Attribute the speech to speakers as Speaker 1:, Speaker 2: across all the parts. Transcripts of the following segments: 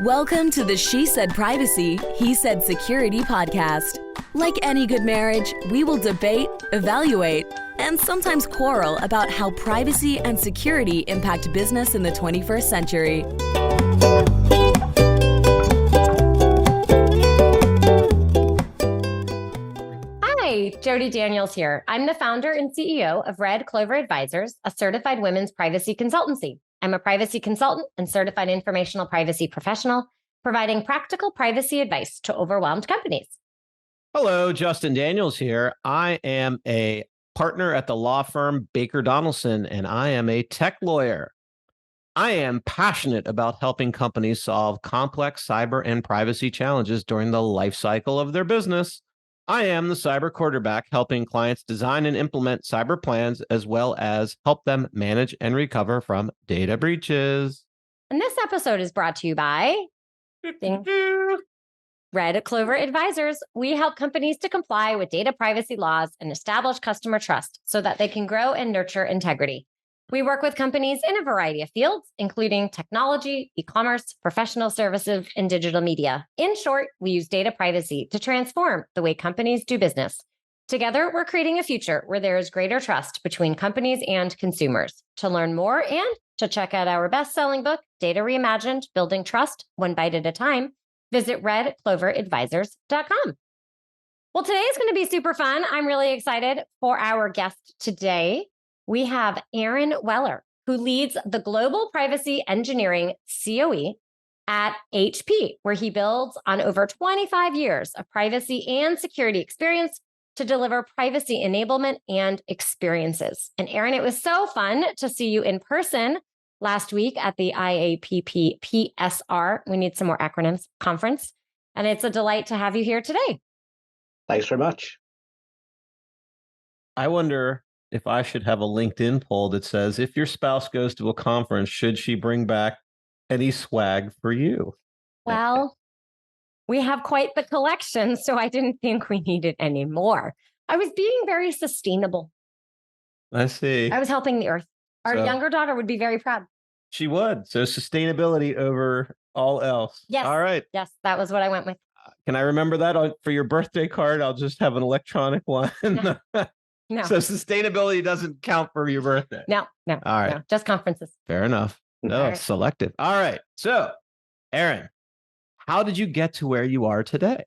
Speaker 1: Welcome to the She Said Privacy, He Said Security podcast. Like any good marriage, we will debate, evaluate, and sometimes quarrel about how privacy and security impact business in the 21st century.
Speaker 2: Hi, Jody Daniels here. I'm the founder and CEO of Red Clover Advisors, a certified women's privacy consultancy. I'm a privacy consultant and certified informational privacy professional, providing practical privacy advice to overwhelmed companies.
Speaker 3: Hello, Justin Daniels here. I am a partner at the law firm Baker Donaldson, and I am a tech lawyer. I am passionate about helping companies solve complex cyber and privacy challenges during the life cycle of their business. I am the cyber quarterback, helping clients design and implement cyber plans, as well as help them manage and recover from data breaches.
Speaker 2: And this episode is brought to you by Red Clover Advisors. We help companies to comply with data privacy laws and establish customer trust so that they can grow and nurture integrity. We work with companies in a variety of fields, including technology, e-commerce, professional services, and digital media. In short, we use data privacy to transform the way companies do business. Together, we're creating a future where there is greater trust between companies and consumers. To learn more and to check out our best-selling book, Data Reimagined, Building Trust One Bite at a Time, visit redcloveradvisors.com. Well, today is going to be super fun. I'm really excited for our guest today. We have Aaron Weller, who leads the Global Privacy Engineering COE at HP, where he builds on over 25 years of privacy and security experience to deliver privacy enablement and experiences. And Aaron, it was so fun to see you in person last week at the IAPP PSR, we need some more acronyms, conference. And it's a delight to have you here today.
Speaker 4: Thanks very much.
Speaker 3: I wonder if I should have a LinkedIn poll that says, if your spouse goes to a conference, should she bring back any swag for you?
Speaker 2: Well, we have quite the collection, so I didn't think we needed any more. I was being very sustainable.
Speaker 3: I see.
Speaker 2: I was helping the earth. Our younger daughter would be very proud.
Speaker 3: She would. So sustainability over all else.
Speaker 2: Yes.
Speaker 3: All right.
Speaker 2: Yes, that was what I went with.
Speaker 3: Can I remember that for your birthday card? I'll just have an electronic one.
Speaker 2: No.
Speaker 3: So sustainability doesn't count for your birthday.
Speaker 2: No.
Speaker 3: All right.
Speaker 2: No, just conferences.
Speaker 3: Fair enough. No,
Speaker 2: right.
Speaker 3: Selective. All right. So, Aaron, how did you get to where you are today?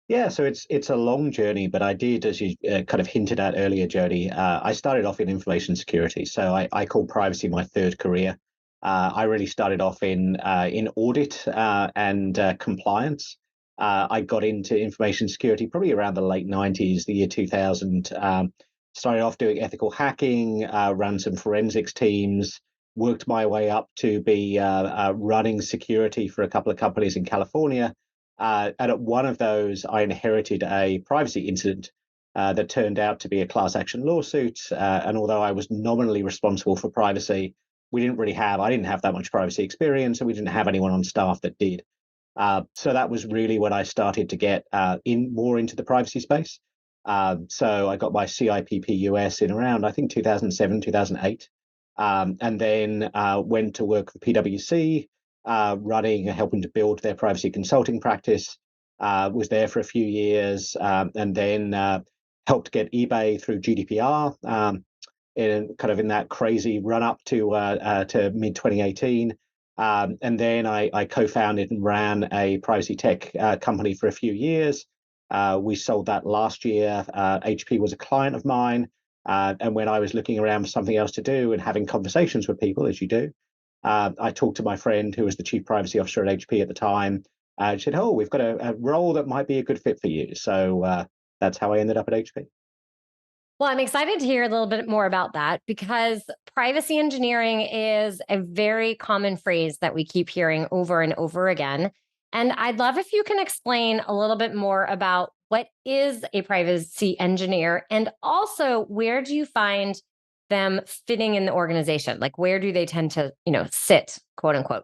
Speaker 4: Yeah, so it's a long journey, but I did, as you kind of hinted at earlier, Jody, I started off in information security. So I call privacy my third career. I really started off in audit and compliance. I got into information security probably around the late 90s, the year 2000. Started off doing ethical hacking, ran some forensics teams, worked my way up to be running security for a couple of companies in California. And at one of those, I inherited a privacy incident that turned out to be a class action lawsuit. And although I was nominally responsible for privacy, I didn't have that much privacy experience, and we didn't have anyone on staff that did. So that was really when I started to get more into the privacy space. So I got my CIPP US in around, I think, 2007, 2008. And then went to work for PwC, helping to build their privacy consulting practice. Was there for a few years, and then helped get eBay through GDPR, in that crazy run up to mid 2018. And then I co-founded and ran a privacy tech company for a few years. We sold that last year. HP was a client of mine. And when I was looking around for something else to do and having conversations with people, as you do, I talked to my friend who was the chief privacy officer at HP at the time. She said, "Oh, we've got a role that might be a good fit for you." So that's how I ended up at HP.
Speaker 2: Well, I'm excited to hear a little bit more about that, because privacy engineering is a very common phrase that we keep hearing over and over again. And I'd love if you can explain a little bit more about what is a privacy engineer, and also where do you find them fitting in the organization? Like, where do they tend to, sit, quote unquote?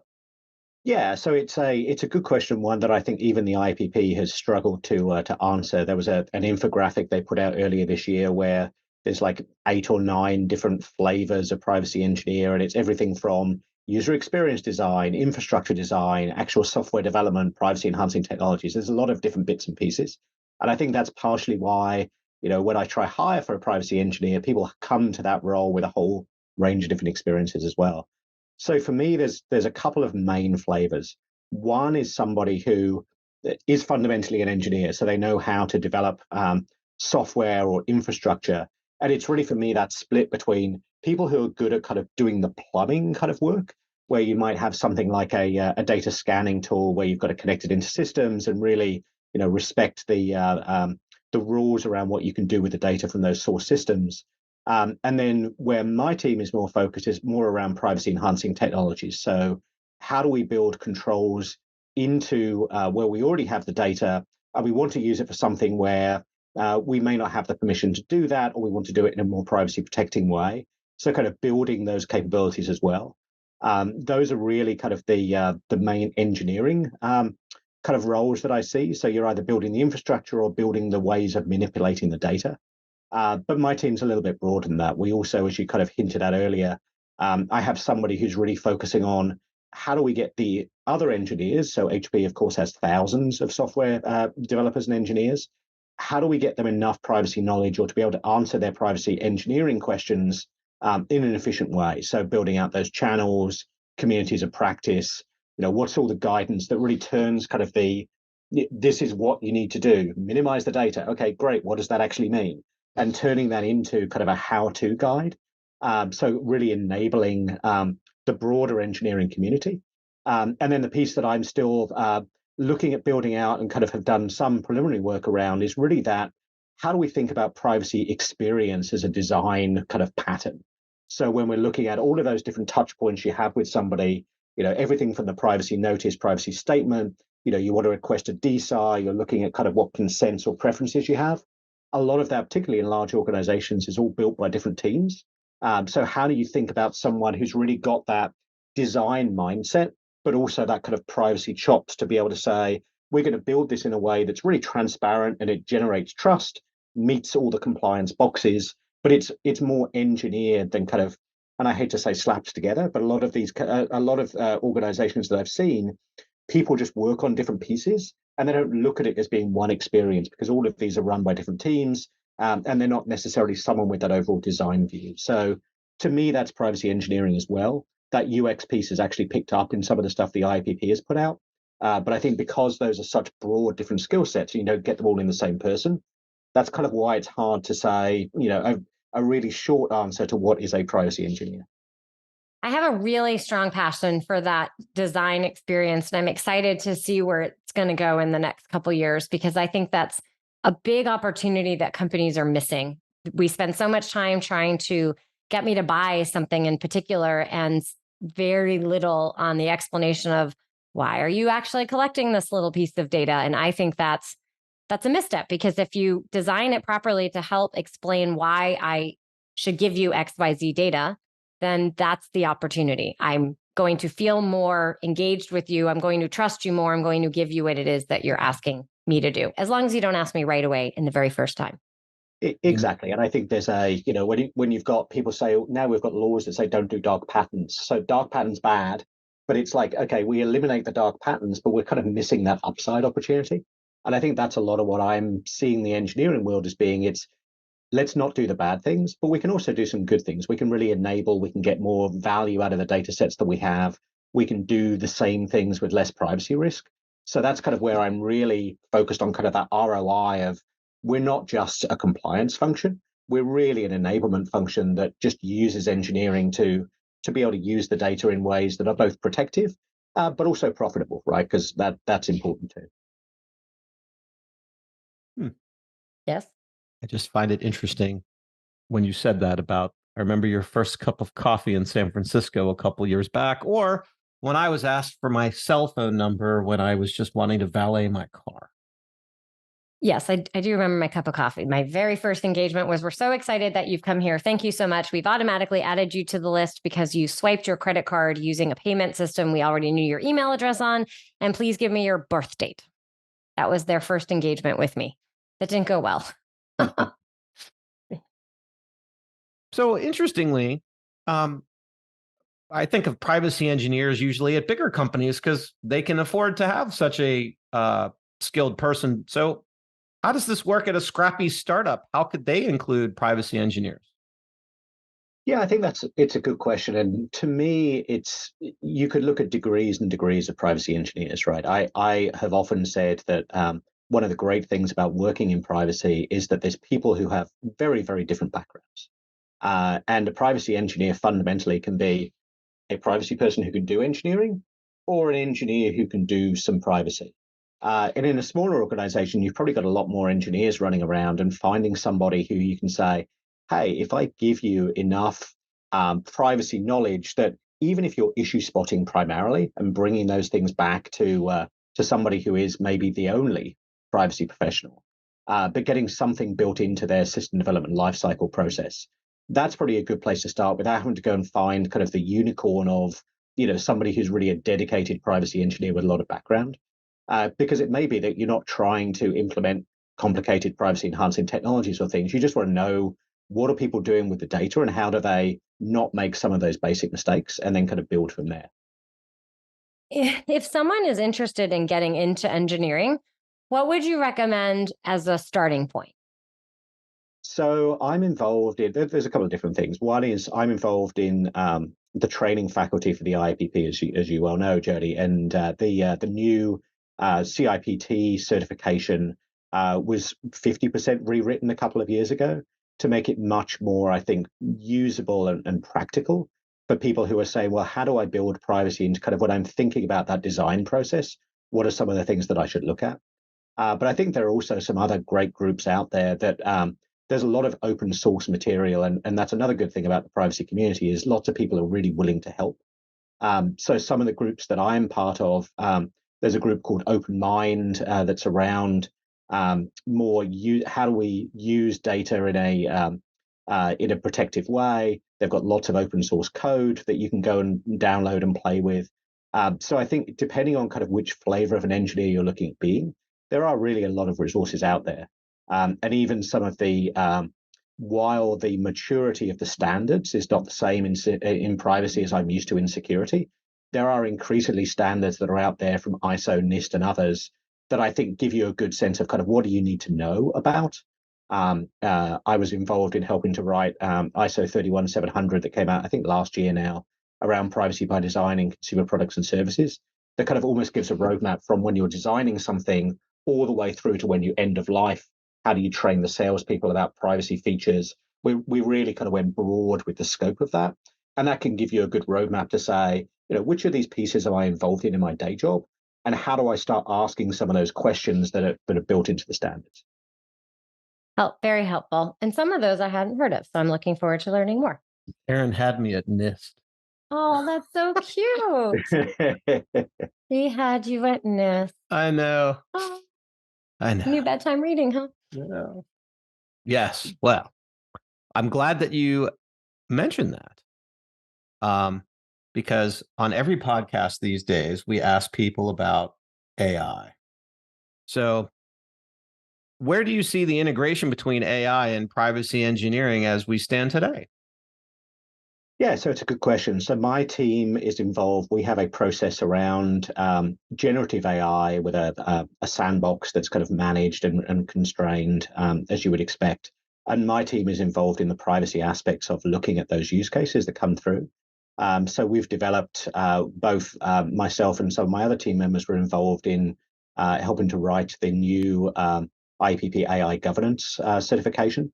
Speaker 4: Yeah, so it's a good question, one that I think even the IPP has struggled to answer. There was an infographic they put out earlier this year where there's like 8 or 9 different flavors of privacy engineer, and it's everything from user experience design, infrastructure design, actual software development, privacy enhancing technologies. There's a lot of different bits and pieces. And I think that's partially why, when I try hire for a privacy engineer, people come to that role with a whole range of different experiences as well. So for me, there's a couple of main flavors. One is somebody who is fundamentally an engineer, so they know how to develop software or infrastructure. And it's really, for me, that split between people who are good at kind of doing the plumbing kind of work, where you might have something like a data scanning tool where you've got to connect it into systems and really, respect the rules around what you can do with the data from those source systems. And then where my team is more focused is more around privacy enhancing technologies. So how do we build controls into where we already have the data and we want to use it for something where we may not have the permission to do that, or we want to do it in a more privacy protecting way. So kind of building those capabilities as well. Those are really kind of the main engineering kind of roles that I see. So you're either building the infrastructure or building the ways of manipulating the data. But my team's a little bit broader than that. We also, as you kind of hinted at earlier, I have somebody who's really focusing on how do we get the other engineers, so HP, of course, has thousands of software developers and engineers. How do we get them enough privacy knowledge or to be able to answer their privacy engineering questions in an efficient way? So building out those channels, communities of practice, what's all the guidance that really turns kind of this is what you need to do, minimize the data. Okay, great. What does that actually mean? And turning that into kind of a how-to guide. So really enabling the broader engineering community. And then the piece that I'm still looking at building out and kind of have done some preliminary work around is really that, how do we think about privacy experience as a design kind of pattern? So when we're looking at all of those different touch points you have with somebody, everything from the privacy notice, privacy statement, you want to request a DSAR, you're looking at kind of what consents or preferences you have. A lot of that, particularly in large organizations, is all built by different teams. So how do you think about someone who's really got that design mindset, but also that kind of privacy chops to be able to say, we're going to build this in a way that's really transparent and it generates trust, meets all the compliance boxes, but it's more engineered than kind of, and I hate to say slapped together, but a lot of organizations that I've seen, people just work on different pieces and they don't look at it as being one experience, because all of these are run by different teams and they're not necessarily someone with that overall design view. So to me, that's privacy engineering as well. That UX piece is actually picked up in some of the stuff the IPP has put out. But I think because those are such broad different skill sets, you don't get them all in the same person. That's kind of why it's hard to say, a really short answer to what is a privacy engineer.
Speaker 2: I have a really strong passion for that design experience, and I'm excited to see where it's going to go in the next couple of years, because I think that's a big opportunity that companies are missing. We spend so much time trying to get me to buy something in particular and very little on the explanation of why are you actually collecting this little piece of data. And I think that's a misstep, because if you design it properly to help explain why I should give you XYZ data, then that's the opportunity. I'm going to feel more engaged with you. I'm going to trust you more. I'm going to give you what it is that you're asking me to do, as long as you don't ask me right away in the very first time.
Speaker 4: Exactly. And I think there's when you've got people say, now we've got laws that say don't do dark patterns. So dark patterns bad, but it's like, okay, we eliminate the dark patterns, but we're kind of missing that upside opportunity. And I think that's a lot of what I'm seeing the engineering world as being. Let's not do the bad things, but we can also do some good things. We can really enable, we can get more value out of the data sets that we have. We can do the same things with less privacy risk. So that's kind of where I'm really focused on kind of that ROI of, we're not just a compliance function. We're really an enablement function that just uses engineering to be able to use the data in ways that are both protective, but also profitable, right? Because that's important too.
Speaker 2: Yes.
Speaker 3: I just find it interesting when you said that about, I remember your first cup of coffee in San Francisco a couple years back, or when I was asked for my cell phone number when I was just wanting to valet my car.
Speaker 2: Yes, I do remember my cup of coffee. My very first engagement was, we're so excited that you've come here. Thank you so much. We've automatically added you to the list because you swiped your credit card using a payment system we already knew your email address on. And please give me your birth date. That was their first engagement with me. That didn't go well.
Speaker 3: So interestingly, I think of privacy engineers usually at bigger companies because they can afford to have such a skilled person. So how does this work at a scrappy startup? How could they include privacy engineers?
Speaker 4: Yeah, I think it's a good question. And to me, you could look at degrees and degrees of privacy engineers, right? I have often said that one of the great things about working in privacy is that there's people who have very, very different backgrounds. And a privacy engineer fundamentally can be a privacy person who can do engineering or an engineer who can do some privacy. And in a smaller organization, you've probably got a lot more engineers running around, and finding somebody who you can say, hey, if I give you enough privacy knowledge that even if you're issue spotting primarily and bringing those things back to somebody who is maybe the only privacy professional, but getting something built into their system development lifecycle process, that's probably a good place to start without having to go and find kind of the unicorn of, somebody who's really a dedicated privacy engineer with a lot of background. Because it may be that you're not trying to implement complicated privacy enhancing technologies or things. You just want to know, what are people doing with the data and how do they not make some of those basic mistakes, and then kind of build from there.
Speaker 2: If someone is interested in getting into engineering, what would you recommend as a starting point?
Speaker 4: So I'm involved in, there's a couple of different things. One is I'm involved in the training faculty for the IPP, as you well know, Jody, and the new CIPT certification was 50% rewritten a couple of years ago to make it much more, I think, usable and practical for people who are saying, well, how do I build privacy into kind of when I'm thinking about that design process? What are some of the things that I should look at? But I think there are also some other great groups out there that there's a lot of open source material, and that's another good thing about the privacy community is lots of people are really willing to help. So some of the groups that I'm part of, there's a group called Open Mind that's around more how do we use data in a protective way. They've got lots of open source code that you can go and download and play with. So I think depending on kind of which flavor of an engineer you're looking at being, there are really a lot of resources out there. And even some of the, while the maturity of the standards is not the same in privacy as I'm used to in security, there are increasingly standards that are out there from ISO, NIST, and others that I think give you a good sense of kind of what do you need to know about. I was involved in helping to write ISO 31700 that came out, I think, last year now, around privacy by design in consumer products and services. That kind of almost gives a roadmap from when you're designing something all the way through to when you end of life. How do you train the salespeople about privacy features? We really kind of went broad with the scope of that. And that can give you a good roadmap to say, which of these pieces am I involved in my day job? And how do I start asking some of those questions that are built into the standards?
Speaker 2: Oh, very helpful. And some of those I hadn't heard of. So I'm looking forward to learning more.
Speaker 3: Aaron had me at NIST.
Speaker 2: Oh, that's so cute. He had you at NIST.
Speaker 3: I know.
Speaker 2: Oh,
Speaker 3: I know.
Speaker 2: new bedtime reading, huh?
Speaker 3: No. Yes. Well, I'm glad that you mentioned that. Because on every podcast these days, we ask people about AI. So where do you see the integration between AI and privacy engineering as we stand today?
Speaker 4: Yeah, so it's a good question. So my team is involved. We have a process around generative AI with a sandbox that's kind of managed and constrained, as you would expect. And my team is involved in the privacy aspects of looking at those use cases that come through. So we've developed, both myself and some of my other team members were involved in helping to write the new IPP AI governance certification.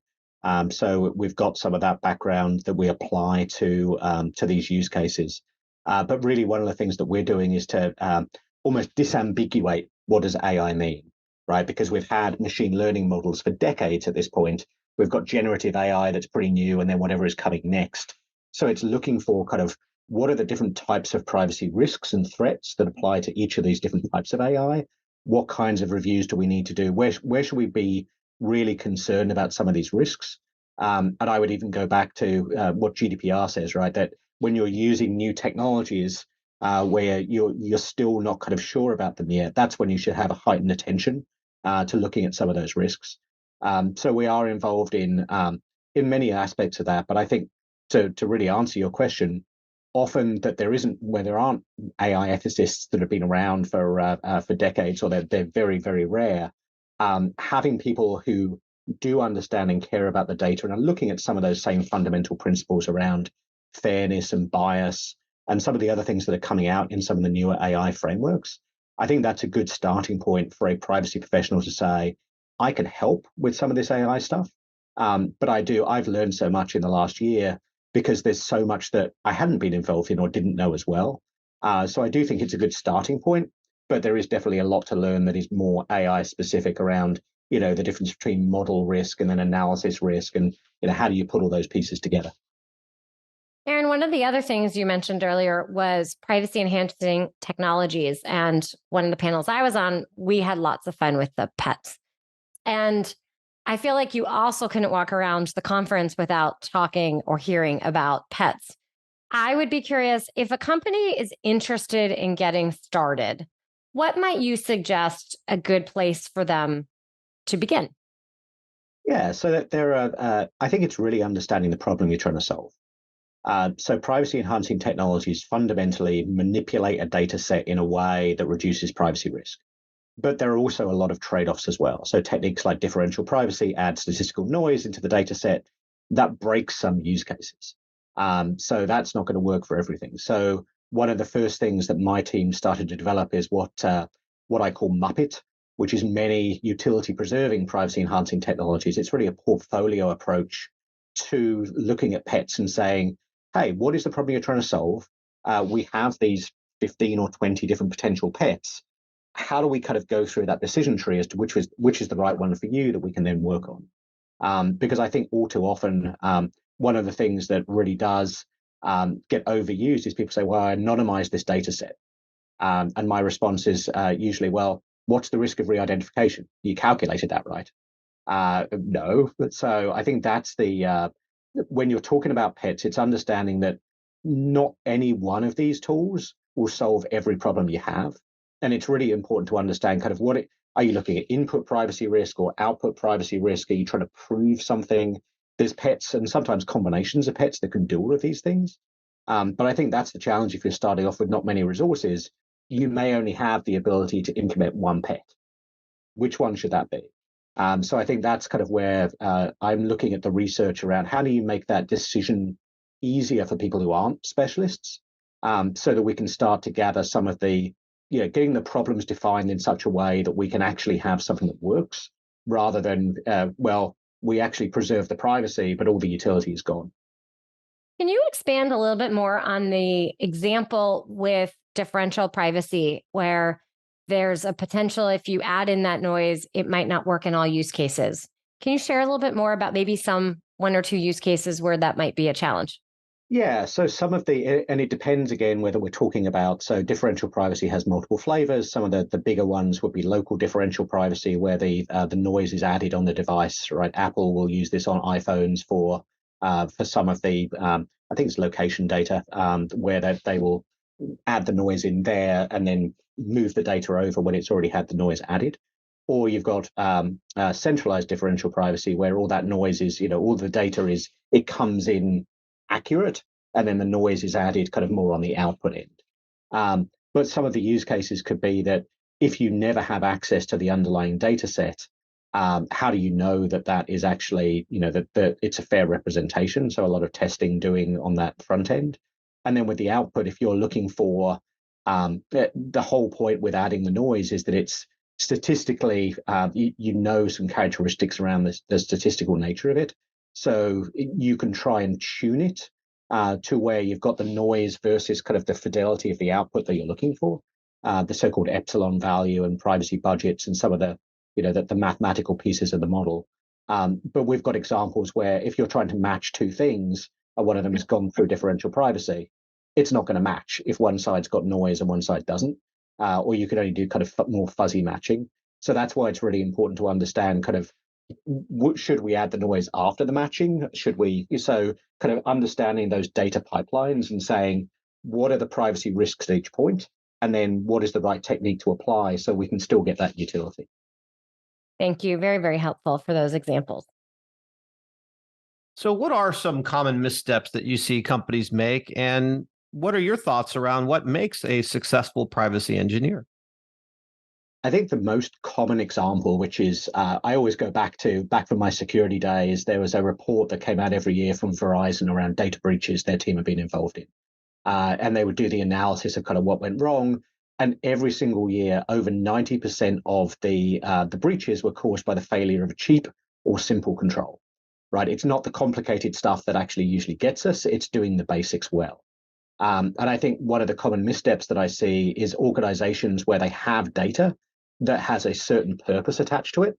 Speaker 4: So we've got some of that background that we apply to these use cases. But really, one of the things that we're doing is to almost disambiguate what does AI mean, right? Because we've had machine learning models for decades at this point. We've got generative AI that's pretty new, and then whatever is coming next. So it's looking for kind of what are the different types of privacy risks and threats that apply to each of these different types of AI? What kinds of reviews do we need to do? Where should we be really concerned about some of these risks? And I would even go back to what GDPR says, right? That when you're using new technologies where you're still not kind of sure about them yet, that's when you should have a heightened attention to looking at some of those risks. So we are involved in many aspects of that. But I think to really answer your question, often that there isn't, where there aren't AI ethicists that have been around for decades, or they're very, very rare. Having people who do understand and care about the data and are looking at some of those same fundamental principles around fairness and bias and some of the other things that are coming out in some of the newer AI frameworks, I think that's a good starting point for a privacy professional to say, I can help with some of this AI stuff. But I've learned so much in the last year because there's so much that I hadn't been involved in or didn't know as well. So I do think it's a good starting point, but there is definitely a lot to learn that is more AI specific around, the difference between model risk and then analysis risk, and how do you put all those pieces together.
Speaker 2: Aaron, one of the other things you mentioned earlier was privacy enhancing technologies. And one of the panels I was on, we had lots of fun with the pets. And I feel like you also couldn't walk around the conference without talking or hearing about pets. I would be curious, if a company is interested in getting started, what might you suggest a good place for them to begin?
Speaker 4: Yeah, so that I think it's really understanding the problem you're trying to solve. So privacy enhancing technologies fundamentally manipulate a data set in a way that reduces privacy risk. But there are also a lot of trade-offs as well. So techniques like differential privacy add statistical noise into the data set that breaks some use cases. So that's not going to work for everything. So one of the first things that my team started to develop is what I call Muppet, which is many utility preserving privacy enhancing technologies. It's really a portfolio approach to looking at pets and saying, hey, what is the problem you're trying to solve? We have these 15 or 20 different potential pets. How do we kind of go through that decision tree as to which is the right one for you that we can then work on? Because I think all too often, one of the things that really does get overused is people say, well, I anonymize this data set. And my response is usually, well, what's the risk of re-identification? You calculated that, right? No. So I think that's when you're talking about pets, it's understanding that not any one of these tools will solve every problem you have. And it's really important to understand kind of are you looking at input privacy risk or output privacy risk? Are you trying to prove something? There's pets and sometimes combinations of pets that can do all of these things. But I think that's the challenge if you're starting off with not many resources. You may only have the ability to implement one pet. Which one should that be? So I think that's kind of where I'm looking at the research around how do you make that decision easier for people who aren't specialists, so that we can start to gather some of the, getting the problems defined in such a way that we can actually have something that works rather than, we actually preserve the privacy, but all the utility is gone.
Speaker 2: Can you expand a little bit more on the example with differential privacy, where there's a potential if you add in that noise, it might not work in all use cases? Can you share a little bit more about maybe one or two use cases where that might be a challenge?
Speaker 4: Yeah, so and it depends again whether we're talking about, so differential privacy has multiple flavors. Some of the bigger ones would be local differential privacy, where the noise is added on the device, right? Apple will use this on iPhones for some of the, I think it's location data, where they will add the noise in there and then move the data over when it's already had the noise added. Or you've got centralized differential privacy, where all that noise is, all the data it comes in accurate, and then the noise is added kind of more on the output end. But some of the use cases could be that if you never have access to the underlying data set, how do you know that is actually, that it's a fair representation? So a lot of testing doing on that front end. And then with the output, if you're looking for, the whole point with adding the noise is that it's statistically, some characteristics around the statistical nature of it. So you can try and tune it to where you've got the noise versus kind of the fidelity of the output that you're looking for, the so-called epsilon value and privacy budgets and some of the mathematical pieces of the model. But we've got examples where if you're trying to match two things, and one of them has gone through differential privacy, it's not going to match if one side's got noise and one side doesn't, or you could only do kind of more fuzzy matching. So that's why it's really important to understand kind of, should we add the noise after the matching? So kind of understanding those data pipelines and saying, what are the privacy risks at each point? And then what is the right technique to apply so we can still get that utility?
Speaker 2: Thank you. Very, very helpful for those examples.
Speaker 3: So what are some common missteps that you see companies make? And what are your thoughts around what makes a successful privacy engineer?
Speaker 4: I think the most common example, which is I always go back from my security days, there was a report that came out every year from Verizon around data breaches their team had been involved in. And they would do the analysis of kind of what went wrong. And every single year, over 90% of the breaches were caused by the failure of a cheap or simple control, right? It's not the complicated stuff that actually usually gets us. It's doing the basics well. And I think one of the common missteps that I see is organizations where they have data that has a certain purpose attached to it,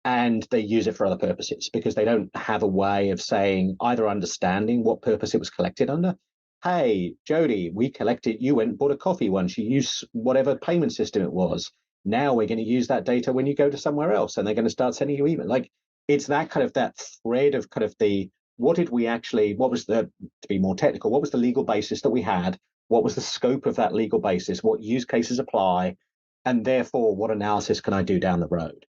Speaker 4: and they use it for other purposes because they don't have a way of saying, either understanding what purpose it was collected under. Hey, Jody, we collected, you went and bought a coffee once, you used whatever payment system it was. Now we're going to use that data when you go to somewhere else, and they're going to start sending you email. Like, it's that kind of that thread of kind of what was to be more technical, what was the legal basis that we had? What was the scope of that legal basis? What use cases apply? And therefore, what analysis can I do down the road?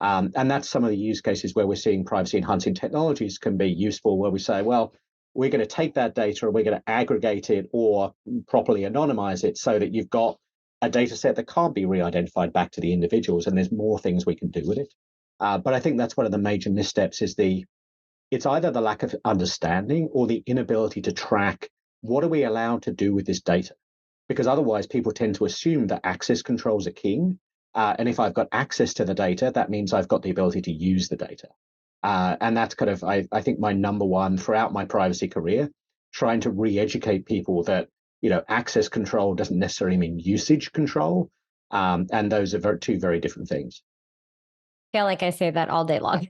Speaker 4: And that's some of the use cases where we're seeing privacy enhancing technologies can be useful, where we say, well, we're going to take that data and we're going to aggregate it or properly anonymize it so that you've got a data set that can't be re-identified back to the individuals, and there's more things we can do with it. But I think that's one of the major missteps is it's either the lack of understanding or the inability to track what are we allowed to do with this data. Because otherwise people tend to assume that access controls are king. And if I've got access to the data, that means I've got the ability to use the data. And that's kind of, I think, my number one throughout my privacy career, trying to re-educate people that, access control doesn't necessarily mean usage control. And those are two very different things.
Speaker 2: I feel like I say that all day long.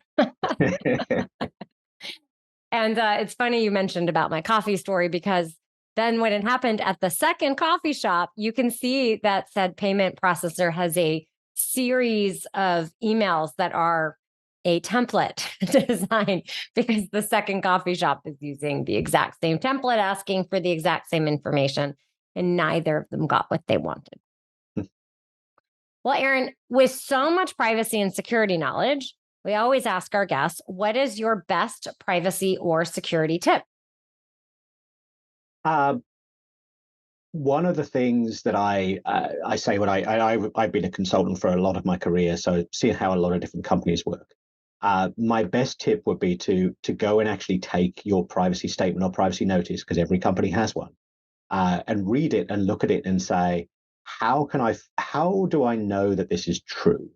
Speaker 2: And it's funny you mentioned about my coffee story, because then when it happened at the second coffee shop, you can see that said payment processor has a series of emails that are a template design, because the second coffee shop is using the exact same template, asking for the exact same information, and neither of them got what they wanted. Well, Aaron, with so much privacy and security knowledge, we always ask our guests, what is your best privacy or security tip?
Speaker 4: One of the things that I say when I've been a consultant for a lot of my career, so seeing how a lot of different companies work. My best tip would be to go and actually take your privacy statement or privacy notice, because every company has one, and read it and look at it and say, how do I know that this is true?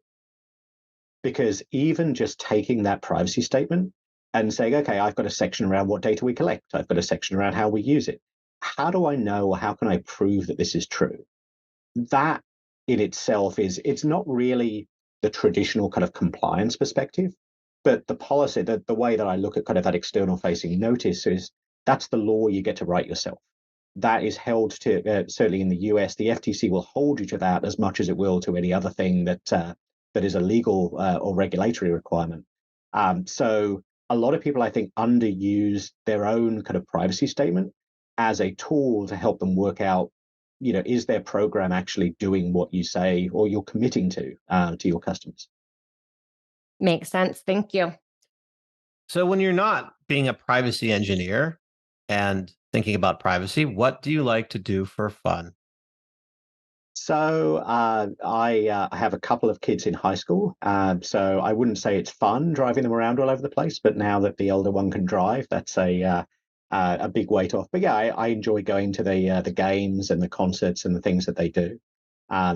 Speaker 4: Because even just taking that privacy statement and saying, okay, I've got a section around what data we collect, I've got a section around how we use it. How do I know, or how can I prove that this is true? That in itself it's not really the traditional kind of compliance perspective, but the policy, the way that I look at kind of that external facing notice is that's the law you get to write yourself. That is held to, certainly in the US, the FTC will hold you to that as much as it will to any other thing that is a legal or regulatory requirement. So a lot of people, I think, underuse their own kind of privacy statement as a tool to help them work out, is their program actually doing what you say or you're committing to your customers?
Speaker 2: Makes sense. Thank you.
Speaker 3: So when you're not being a privacy engineer and thinking about privacy, what do you like to do for fun?
Speaker 4: So I have a couple of kids in high school, so I wouldn't say it's fun driving them around all over the place. But now that the older one can drive, that's a big weight off. But yeah, I enjoy going to the games and the concerts and the things that they do.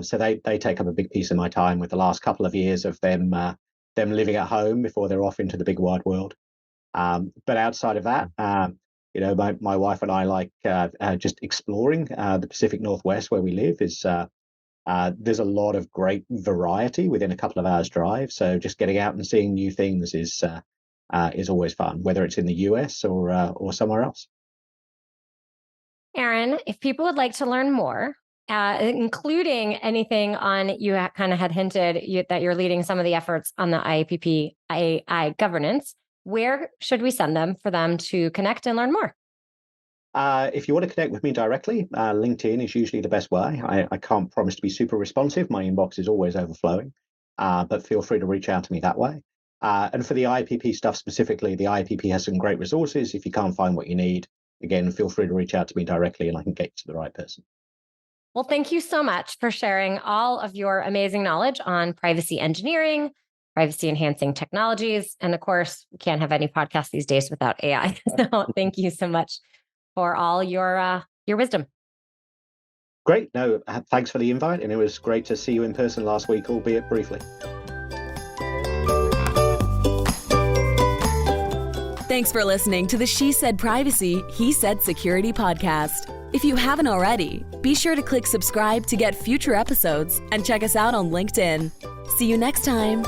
Speaker 4: So they take up a big piece of my time, with the last couple of years of them living at home before they're off into the big wide world. But outside of that, my wife and I like just exploring the Pacific Northwest where we live. There's a lot of great variety within a couple of hours drive. So just getting out and seeing new things is always fun, whether it's in the US or somewhere else.
Speaker 2: Aaron, if people would like to learn more, including anything on, you kind of had hinted that you're leading some of the efforts on the IAPP AI governance, where should we send them for them to connect and learn more?
Speaker 4: If you want to connect with me directly, LinkedIn is usually the best way. I can't promise to be super responsive. My inbox is always overflowing, but feel free to reach out to me that way. And for the IPP stuff specifically, the IPP has some great resources. If you can't find what you need, again, feel free to reach out to me directly and I can get you to the right person.
Speaker 2: Well, thank you so much for sharing all of your amazing knowledge on privacy engineering, privacy enhancing technologies. And of course, we can't have any podcast these days without AI. So thank you so much for all your wisdom.
Speaker 4: Great. No, thanks for the invite. And it was great to see you in person last week, albeit briefly.
Speaker 1: Thanks for listening to the She Said Privacy, He Said Security podcast. If you haven't already, be sure to click subscribe to get future episodes and check us out on LinkedIn. See you next time.